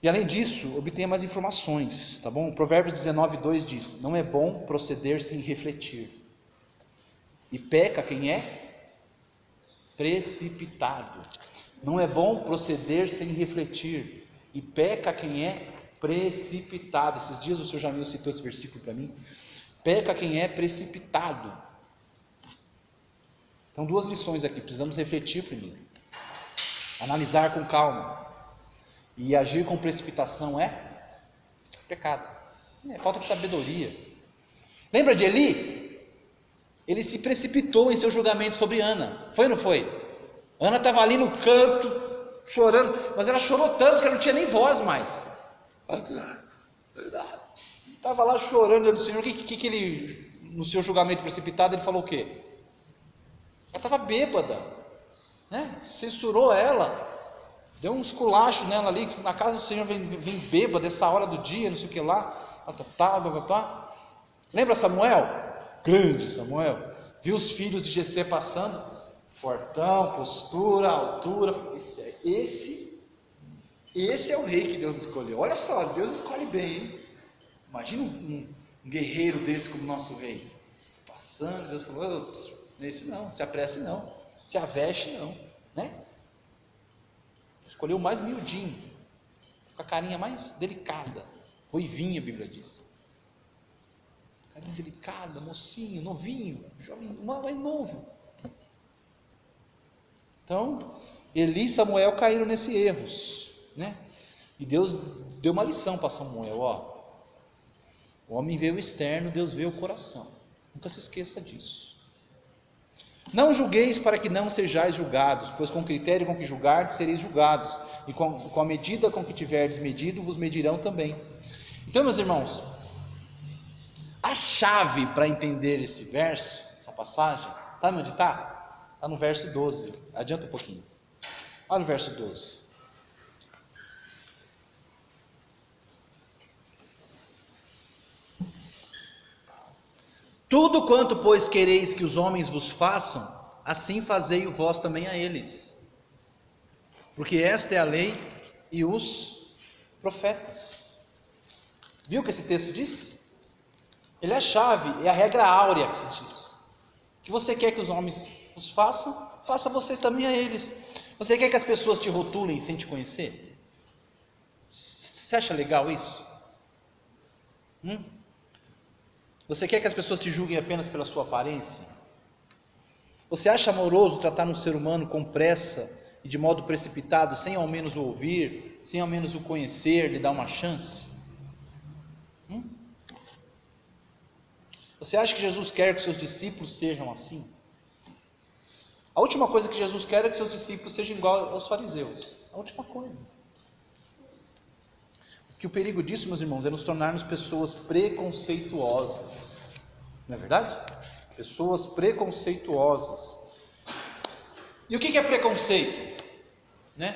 E além disso, obtenha mais informações, tá bom? Provérbios 19:2 diz: "Não é bom proceder sem refletir, e peca quem é precipitado." Não é bom proceder sem refletir, e peca quem é Precipitado. Esses dias o senhor Jamil citou esse versículo para mim. Peca quem é precipitado. Então, duas lições aqui. Precisamos refletir primeiro. Analisar com calma. E agir com precipitação é pecado. É falta de sabedoria. Lembra de Eli? Ele se precipitou em seu julgamento sobre Ana. Foi ou não foi? Ana estava ali no canto, chorando. Mas ela chorou tanto que ela não tinha nem voz mais. Estava lá chorando do Senhor. O que ele, no seu julgamento precipitado, ele falou o quê? Ela estava bêbada, né? Censurou ela, deu um esculacho nela ali. Na casa do Senhor vem bêbada essa hora do dia, não sei o que lá. Lembra Samuel? Grande Samuel. Viu os filhos de Jessé passando, fortão, postura, altura. Esse é o rei que Deus escolheu. Olha só, Deus escolhe bem, hein? Imagina um guerreiro desse como nosso rei. Passando, Deus falou: esse não, se apresse não, se aveste não, né? Escolheu o mais miudinho, com a carinha mais delicada, ruivinha, a Bíblia diz. Carinha delicada, mocinho, novinho, jovem, mais novo. Então, Eli e Samuel caíram nesses erros, né? E Deus deu uma lição para Samuel, ó. O homem vê o externo, Deus vê o coração. Nunca se esqueça disso. Não julgueis para que não sejais julgados, pois com o critério com que julgardes sereis julgados, e com a medida com que tiverdes medido, vos medirão também. Então, meus irmãos, a chave para entender esse verso, essa passagem, sabe onde está? Está no verso 12. Adianta um pouquinho. Olha o verso 12. Tudo quanto, pois, quereis que os homens vos façam, assim fazei-o vós também a eles. Porque esta é a lei e os profetas. Viu o que esse texto diz? Ele é a chave, é a regra áurea que se diz. Que você quer que os homens vos façam, faça vocês também a eles. Você quer que as pessoas te rotulem sem te conhecer? Você acha legal isso? Você quer que as pessoas te julguem apenas pela sua aparência? Você acha amoroso tratar um ser humano com pressa e de modo precipitado, sem ao menos o ouvir, sem ao menos o conhecer, lhe dar uma chance? Você acha que Jesus quer que seus discípulos sejam assim? A última coisa que Jesus quer é que seus discípulos sejam igual aos fariseus. A última coisa. Porque o perigo disso, meus irmãos, é nos tornarmos pessoas preconceituosas. Não é verdade? Pessoas preconceituosas. E o que é preconceito? Né?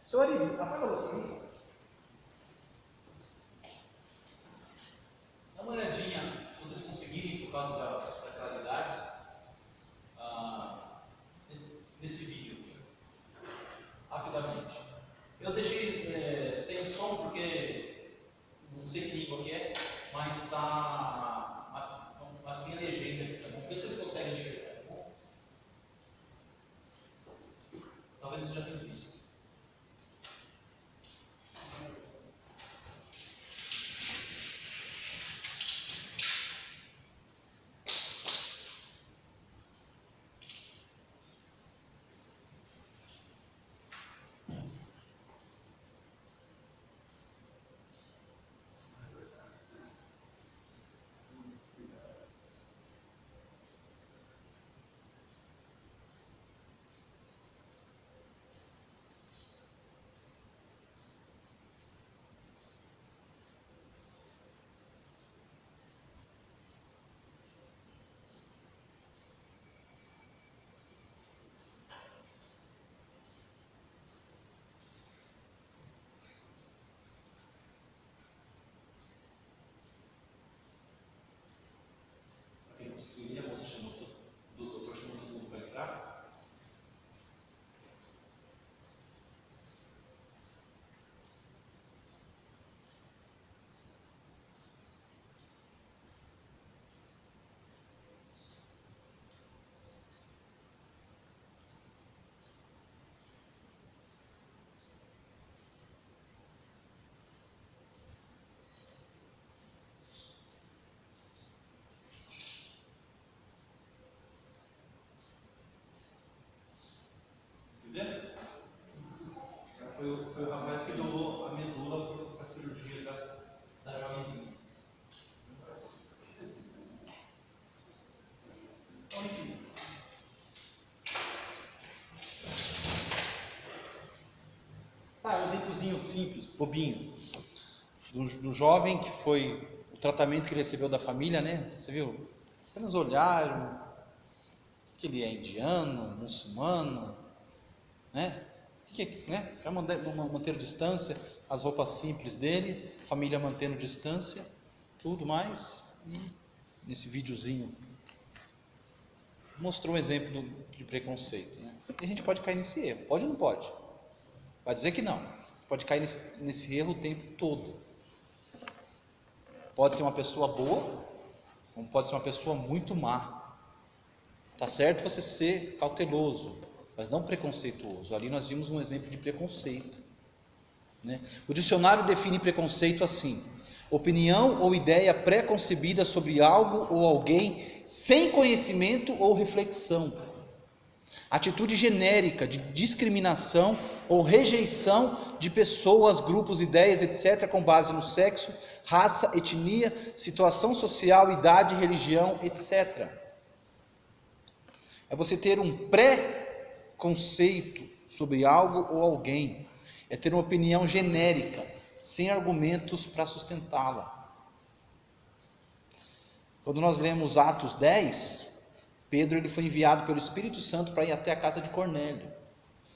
Seu Arives, apaga a luz para mim. Dá uma olhadinha, se vocês conseguirem, por causa da claridade, nesse vídeo aqui. Rapidamente. Eu deixei sem som porque não sei que língua que é, mas tem a legenda aqui, tá bom? Vê se vocês conseguem enxergar, tá bom? Talvez vocês já tenham visto. videozinho simples, bobinho, do jovem que foi o tratamento que ele recebeu da família, né? Você viu? Apenas olharam, que ele é indiano, muçulmano, né? Para manter distância, as roupas simples dele, família mantendo distância, tudo mais. E nesse videozinho mostrou um exemplo de preconceito, né? E a gente pode cair nesse erro, pode ou não pode? Vai dizer que não, pode cair nesse erro o tempo todo. Pode ser uma pessoa boa, como pode ser uma pessoa muito má. Tá certo você ser cauteloso, mas não preconceituoso. Ali nós vimos um exemplo de preconceito, né? O dicionário define preconceito assim: opinião ou ideia pré-concebida sobre algo ou alguém sem conhecimento ou reflexão. Atitude genérica de discriminação ou rejeição de pessoas, grupos, ideias, etc., com base no sexo, raça, etnia, situação social, idade, religião, etc. É você ter um pré-conceito sobre algo ou alguém. É ter uma opinião genérica, sem argumentos para sustentá-la. Quando nós lemos Atos 10, Pedro ele foi enviado pelo Espírito Santo para ir até a casa de Cornélio.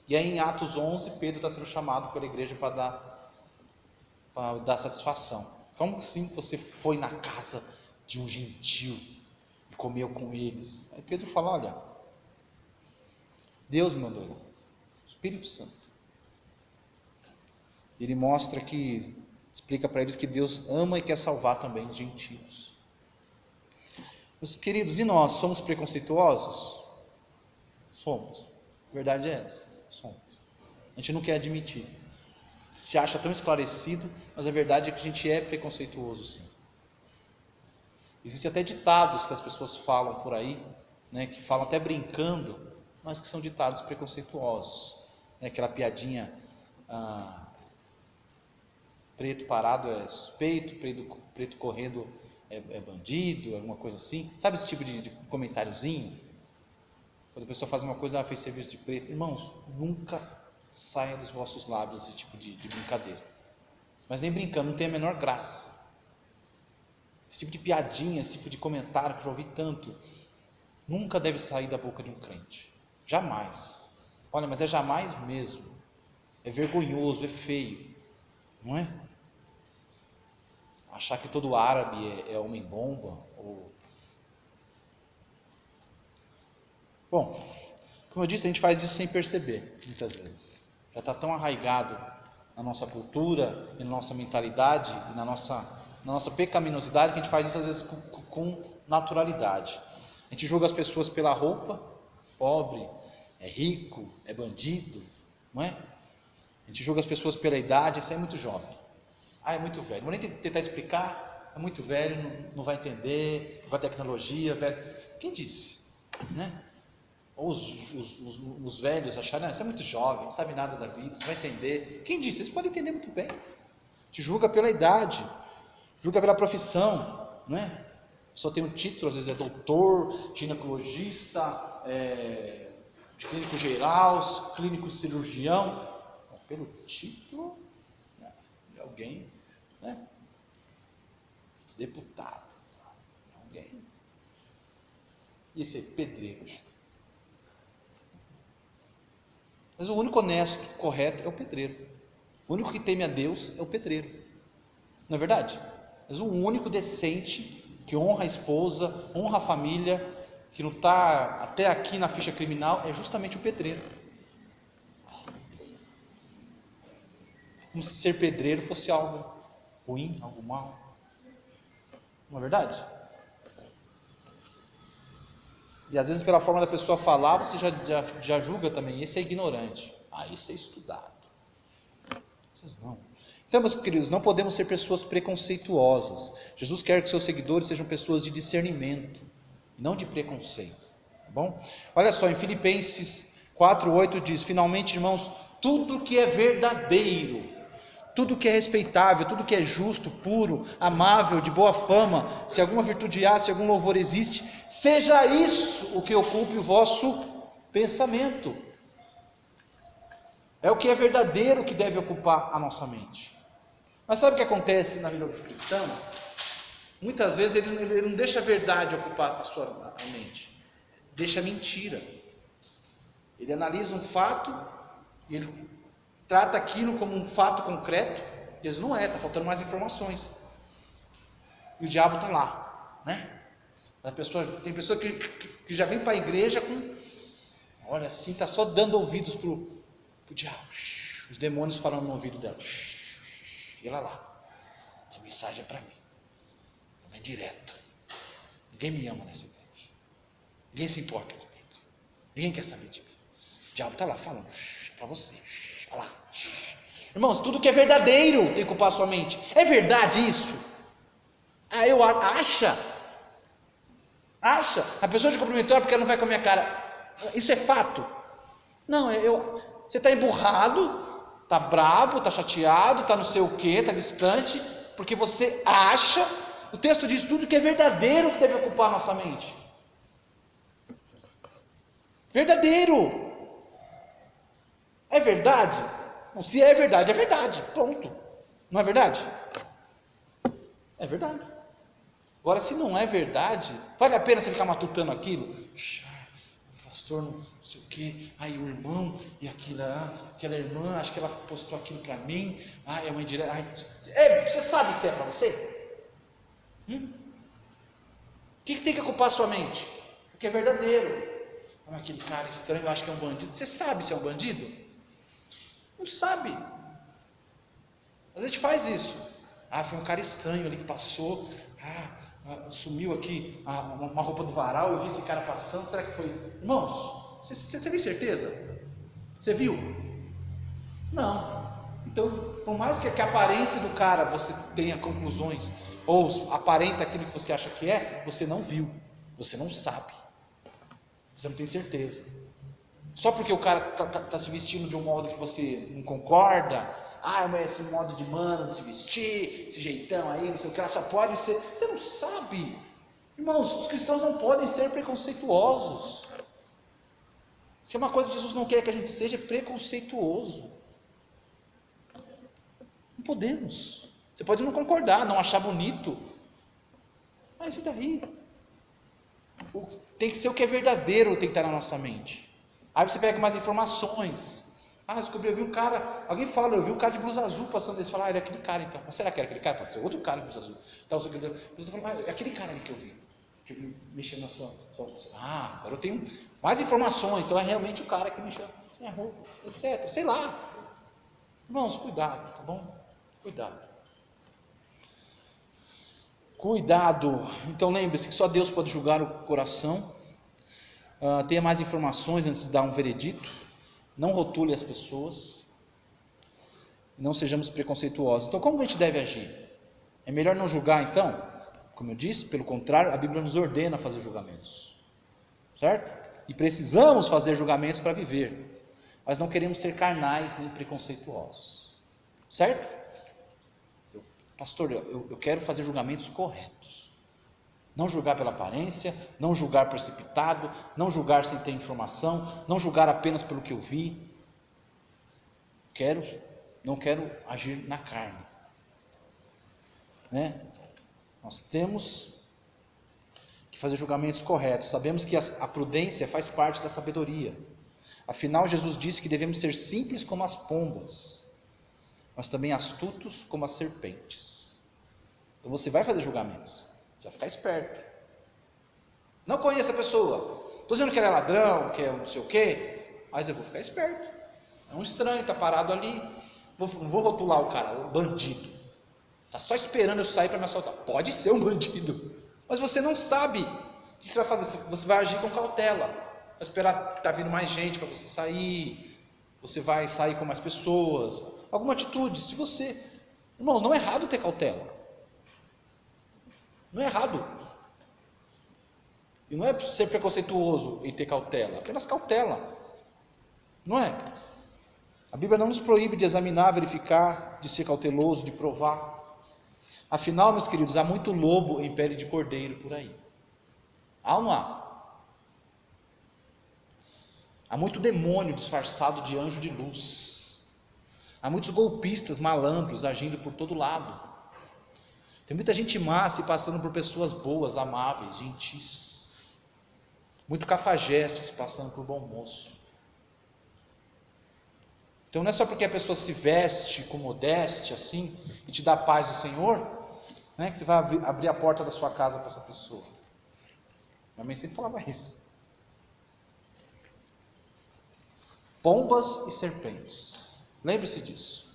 E aí em Atos 11, Pedro está sendo chamado pela igreja para dar satisfação. Como assim você foi na casa de um gentio e comeu com eles? Aí Pedro fala: olha, Deus me mandou, o Espírito Santo. Ele mostra que, explica para eles que Deus ama e quer salvar também os gentios. Meus queridos, e nós, somos preconceituosos? Somos. A verdade é essa, somos. A gente não quer admitir. Se acha tão esclarecido, mas a verdade é que a gente é preconceituoso, sim. Existem até ditados que as pessoas falam por aí, né, que falam até brincando, mas que são ditados preconceituosos. Aquela piadinha, preto parado é suspeito, preto correndo é bandido, alguma coisa assim. Sabe esse tipo de comentáriozinho? Quando a pessoa faz uma coisa, fez serviço de preto. Irmãos, nunca saia dos vossos lábios esse tipo de brincadeira. Mas nem brincando, não tem a menor graça. Esse tipo de piadinha, esse tipo de comentário que eu já ouvi tanto, nunca deve sair da boca de um crente. Jamais. Olha, mas é jamais mesmo. É vergonhoso, é feio. Não é? Achar que todo árabe é homem-bomba. Bom, como eu disse, a gente faz isso sem perceber, muitas vezes. Já está tão arraigado na nossa cultura, e na nossa mentalidade, e na nossa pecaminosidade, que a gente faz isso às vezes com naturalidade. A gente julga as pessoas pela roupa, pobre, é rico, é bandido, não é? A gente julga as pessoas pela idade, isso aí é muito jovem. É muito velho. Não vou nem tentar explicar, é muito velho, não vai entender, com a tecnologia, velho. Quem disse? Né? Ou os velhos acharam, você é muito jovem, não sabe nada da vida, não vai entender. Quem disse? Eles podem entender muito bem. Te julga pela idade, julga pela profissão, né? Só tem um título, às vezes é doutor, ginecologista, clínico geral, clínico cirurgião. Pelo título de alguém, né? Deputado, alguém. E esse aí, pedreiro. Mas o único honesto, correto é o pedreiro. O único que teme a Deus é o pedreiro. Não é verdade? Mas o único decente, que honra a esposa, honra a família, que não está até aqui na ficha criminal, é justamente o pedreiro. Como se ser pedreiro fosse algo ruim, algo mal. Não é verdade? E às vezes pela forma da pessoa falar, você já julga também. Esse é ignorante. Esse é estudado. Vocês não. Então, meus queridos, não podemos ser pessoas preconceituosas. Jesus quer que seus seguidores sejam pessoas de discernimento, não de preconceito. Tá bom? Olha só, em Filipenses 4:8 diz: finalmente, irmãos, tudo que é verdadeiro, tudo que é respeitável, tudo que é justo, puro, amável, de boa fama, se alguma virtude há, se algum louvor existe, seja isso o que ocupe o vosso pensamento. É o que é verdadeiro que deve ocupar a nossa mente. Mas sabe o que acontece na vida dos cristãos? Muitas vezes ele não deixa a verdade ocupar a mente. Deixa a mentira. Ele analisa um fato e ele trata aquilo como um fato concreto. E às vezes não é, está faltando mais informações. E o diabo está lá, né? Tem pessoa que já vem para a igreja com, olha assim, está só dando ouvidos para o diabo. Os demônios falando no ouvido dela. E ela lá, essa mensagem é para mim. É direto. Ninguém me ama nessa igreja. Ninguém se importa comigo. Ninguém quer saber de mim. O diabo está lá falando, é para você. Olha lá. Irmãos, tudo que é verdadeiro tem que ocupar a sua mente. É verdade isso? Acha? A pessoa te cumprimentou porque ela não vai com a minha cara. Isso é fato? Não, você está emburrado, está brabo, está chateado, está não sei o que, está distante, porque você acha. O texto diz tudo que é verdadeiro que deve ocupar a nossa mente. Verdadeiro. É verdade? Não, se é verdade, é verdade. Ponto. Não é verdade? É verdade. Agora, se não é verdade, vale a pena você ficar matutando aquilo? O pastor não sei o que, aí o irmão e aquela irmã, acho que ela postou aquilo para mim, é uma indireta. Você sabe se é para você? O que tem que ocupar a sua mente? O que é verdadeiro. Aquele cara estranho, eu acho que é um bandido. Você sabe se é um bandido? Não sabe. Mas a gente faz isso. Foi um cara estranho ali que passou. Sumiu aqui uma roupa do varal. Eu vi esse cara passando. Será que foi? Irmãos, você tem certeza? Você viu? Não. Então, por mais que a aparência do cara você tenha conclusões, ou aparenta aquilo que você acha que é, você não viu. Você não sabe. Você não tem certeza. Só porque o cara está se vestindo de um modo que você não concorda. Mas esse modo de mano, de se vestir, esse jeitão aí, não sei o que, ela só pode ser. Você não sabe. Irmãos, os cristãos não podem ser preconceituosos. Se é uma coisa que Jesus não quer que a gente seja, é preconceituoso. Não podemos. Você pode não concordar, não achar bonito. Mas e daí? Tem que ser o que é verdadeiro, tem que estar na nossa mente. Aí você pega mais informações. Eu vi um cara, alguém fala, eu vi um cara de blusa azul passando, eles falam, ele é aquele cara então. Mas será que era aquele cara? Pode ser outro cara de blusa azul. Então, é aquele cara ali que eu vi, mexendo na sua agora eu tenho mais informações, então é realmente o cara que mexeu na minha roupa, etc. Sei lá. Irmãos, cuidado, tá bom? Cuidado. Então lembre-se que só Deus pode julgar o coração. Tenha mais informações antes de dar um veredito. Não rotule as pessoas. Não sejamos preconceituosos. Então como a gente deve agir? É melhor não julgar então? Como eu disse, pelo contrário, a Bíblia nos ordena a fazer julgamentos. Certo? E precisamos fazer julgamentos para viver. Mas não queremos ser carnais nem preconceituosos. Certo? Pastor, eu quero fazer julgamentos corretos. Não julgar pela aparência, não julgar precipitado, não julgar sem ter informação, não julgar apenas pelo que eu vi. Não quero agir na carne. Né? Nós temos que fazer julgamentos corretos. Sabemos que a prudência faz parte da sabedoria. Afinal, Jesus disse que devemos ser simples como as pombas, mas também astutos como as serpentes. Então você vai fazer julgamentos, você vai ficar esperto. Não conheço a pessoa, estou dizendo que ele é ladrão, que é não sei o quê, mas eu vou ficar esperto. É um estranho, está parado ali, não vou rotular o cara, o bandido. Está só esperando eu sair para me assaltar. Pode ser um bandido, mas você não sabe. O que você vai fazer? Você vai agir com cautela, vai esperar que está vindo mais gente para você sair, você vai sair com mais pessoas, alguma atitude. Se você, irmão, não é errado ter cautela, não é errado, e não é ser preconceituoso em ter cautela, apenas cautela, não é? A Bíblia não nos proíbe de examinar, verificar, de ser cauteloso, de provar. Afinal, meus queridos, há muito lobo em pele de cordeiro por aí. Há ou não há? Há muito demônio disfarçado de anjo de luz. Há muitos golpistas, malandros, agindo por todo lado. Tem muita gente má se passando por pessoas boas, amáveis, gentis. Muito cafajeste se passando por bom moço. Então não é só porque a pessoa se veste com modéstia assim e te dá a paz do Senhor, né, que você vai abrir a porta da sua casa para essa pessoa. Minha mãe sempre falava isso. Pombas e serpentes. Lembre-se disso.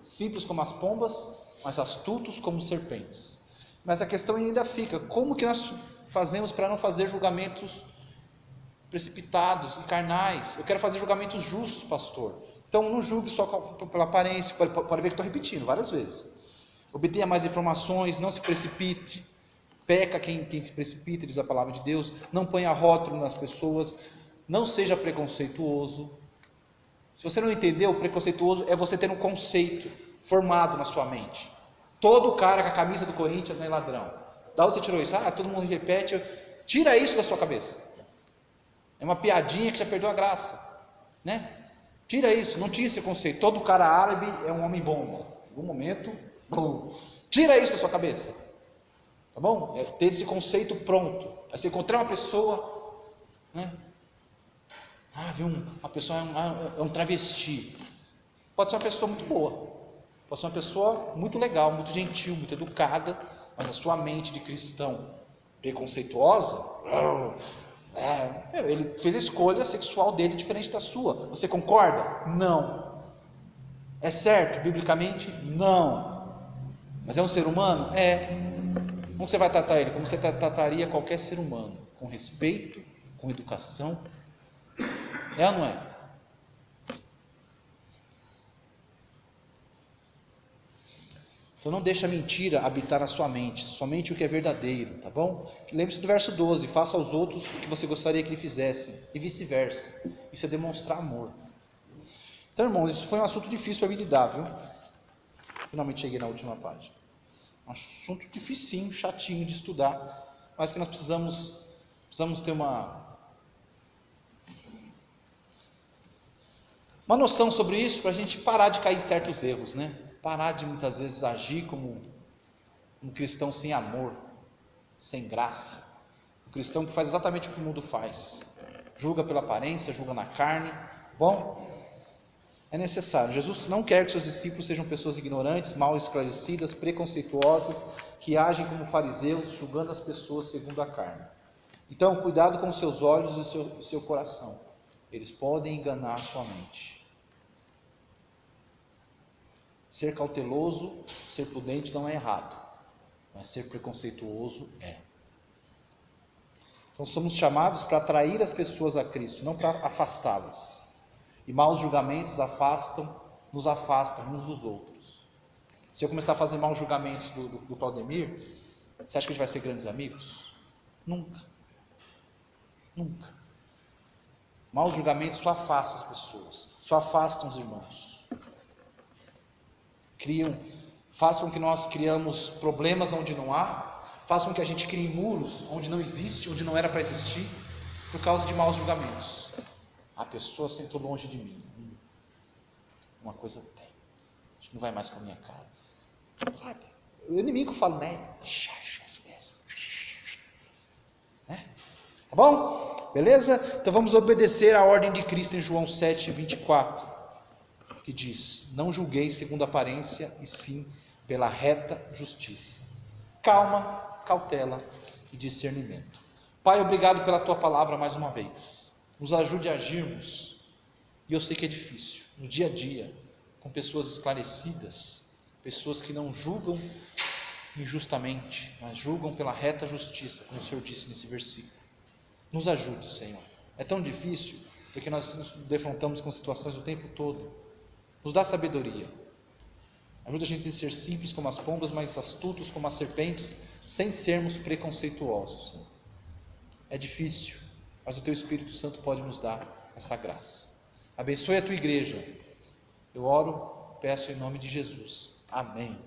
Simples como as pombas, mas astutos como serpentes. Mas a questão ainda fica: como que nós fazemos para não fazer julgamentos precipitados e carnais? Eu quero fazer julgamentos justos, pastor. Então não julgue só pela aparência. Pode ver que estou repetindo várias vezes. Obtenha mais informações, não se precipite. Peca quem se precipita, diz a palavra de Deus. Não ponha rótulo nas pessoas. Não seja preconceituoso. Se você não entendeu, preconceituoso é você ter um conceito formado na sua mente. Todo cara com a camisa do Corinthians é ladrão. Da onde você tirou isso? Ah, todo mundo repete. Tira isso da sua cabeça. É uma piadinha que já perdeu a graça, né? Tira isso, não tira esse conceito. Todo cara árabe é um homem bomba. Em algum momento, bum. Tira isso da sua cabeça. Tá bom? É ter esse conceito pronto. Aí você encontrar uma pessoa, né? Viu? Uma pessoa é um travesti. Pode ser uma pessoa muito boa. Pode ser uma pessoa muito legal, muito gentil, muito educada, mas a sua mente de cristão preconceituosa, ele fez a escolha sexual dele diferente da sua. Você concorda? Não. É certo biblicamente? Não. Mas é um ser humano? É. Como você vai tratar ele? Como você trataria qualquer ser humano? Com respeito, com educação. É ou não é? Então não deixa a mentira habitar na sua mente, somente o que é verdadeiro, tá bom? Lembre-se do verso 12, faça aos outros o que você gostaria que lhe fizessem, e vice-versa. Isso é demonstrar amor. Então, irmãos, isso foi um assunto difícil para mim lidar, viu? Finalmente cheguei na última página. Um assunto dificinho, chatinho de estudar, mas que nós precisamos ter uma noção sobre isso, para a gente parar de cair em certos erros, né? Parar de muitas vezes agir como um cristão sem amor, sem graça. Um cristão que faz exatamente o que o mundo faz. Julga pela aparência, julga na carne. Bom, é necessário. Jesus não quer que seus discípulos sejam pessoas ignorantes, mal esclarecidas, preconceituosas, que agem como fariseus, julgando as pessoas segundo a carne. Então, cuidado com os seus olhos e o seu coração. Eles podem enganar a sua mente. Ser cauteloso, ser prudente não é errado, mas ser preconceituoso é. Então somos chamados para atrair as pessoas a Cristo, não para afastá-las. E maus julgamentos nos afastam uns dos outros. Se eu começar a fazer maus julgamentos do Claudemir, você acha que a gente vai ser grandes amigos? Nunca. Nunca. Maus julgamentos só afastam as pessoas, só afastam os irmãos. Faz com que nós criamos problemas onde não há, faz com que a gente crie muros onde não existe, onde não era para existir, por causa de maus julgamentos. A pessoa sentou longe de mim. Uma coisa tem. A gente não vai mais com a minha cara. Sabe? O inimigo fala, né? Tá bom? Beleza? Então vamos obedecer à ordem de Cristo em João 7:24. Que diz, não julgueis segundo a aparência, e sim pela reta justiça. Calma, cautela e discernimento. Pai, obrigado pela tua palavra mais uma vez. Nos ajude a agirmos, e eu sei que é difícil, no dia a dia, com pessoas esclarecidas, pessoas que não julgam injustamente, mas julgam pela reta justiça, como o Senhor disse nesse versículo. Nos ajude, Senhor. É tão difícil, porque nós nos defrontamos com situações o tempo todo. Nos dá sabedoria. Ajuda a gente a ser simples como as pombas, mas astutos como as serpentes, sem sermos preconceituosos. É difícil, mas o Teu Espírito Santo pode nos dar essa graça. Abençoe a Tua igreja. Eu oro, peço em nome de Jesus. Amém.